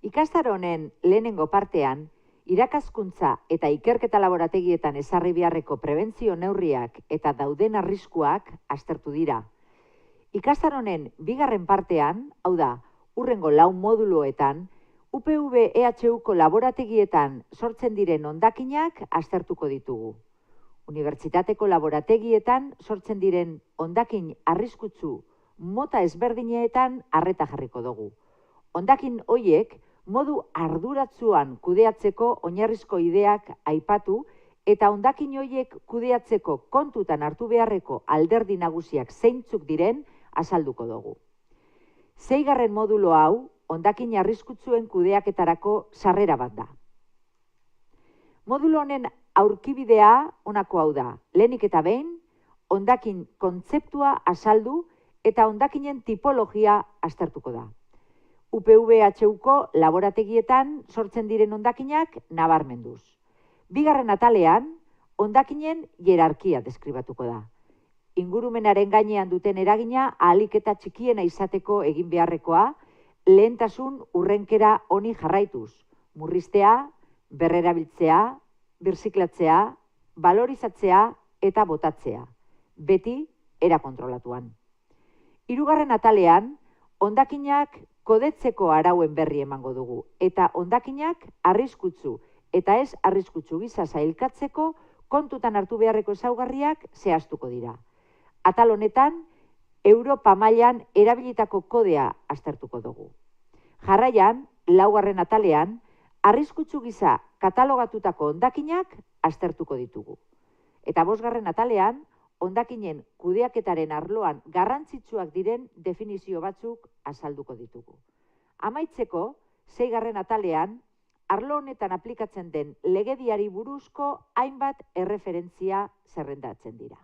Ikastaro honen lehenengo partean, irakaskuntza eta ikerketa laborategietan ezarri beharreko prebentzio neurriak eta dauden arriskuak aztertu dira. Ikastaro honen bigarren partean, hau da, hurrengo 4 moduluetan, UPV-EHUko laborategietan sortzen diren hondakinak aztertuko ditugu. Unibertsitateko laborategietan sortzen diren hondakin arriskutsu mota ezberdinetan arreta jarriko dugu. Hondakin hoiek modu arduratsuan kudeatzeko oinarrizko ideak aipatu eta hondakin hoiek kudeatzeko kontutan hartu beharreko alderdi nagusiak zeintzuk diren azalduko dugu. 6. modulo hau hondakin arriskutsuen kudeaketarako sarrera bat da. Modulo honen aurkibidea honako hau da. Lehenik eta behin, hondakin kontzeptua azaldu eta hondakinen tipologia aztertuko da. UPV-EHUko laborategietan sortzen diren hondakinak nabarmenduz. Bigarren atalean, hondakinen hierarkia deskribatuko da. Ingurumenaren gainean duten eragina ahalik eta txikiena izateko egin beharrekoa, lehentasun urrenkera honi jarraituz. Murriztea, berrerabiltzea, birziklatzea, balorizatzea eta botatzea. Beti era kontrolatuan. 3. atalean, hondakinak kodetzeko arauen berri emango dugu eta hondakinak arriskutsu eta ez arriskutsu gisa sailkatzeko kontutan hartu beharreko ezaugarriak zehaztuko dira. Atal honetan, Europa mailan erabilitako kodea aztertuko dugu. Jarraian, 4. atalean, arriskutsu gisa katalogatutako hondakinak aztertuko ditugu. Eta 5. atalean, hondakinen kudeaketaren arloan garrantzitsuak diren definizio batzuk azalduko ditugu. Amaitzeko, 6. atalean, arlo honetan aplikatzen den legediari buruzko hainbat erreferentzia zerrendatzen dira.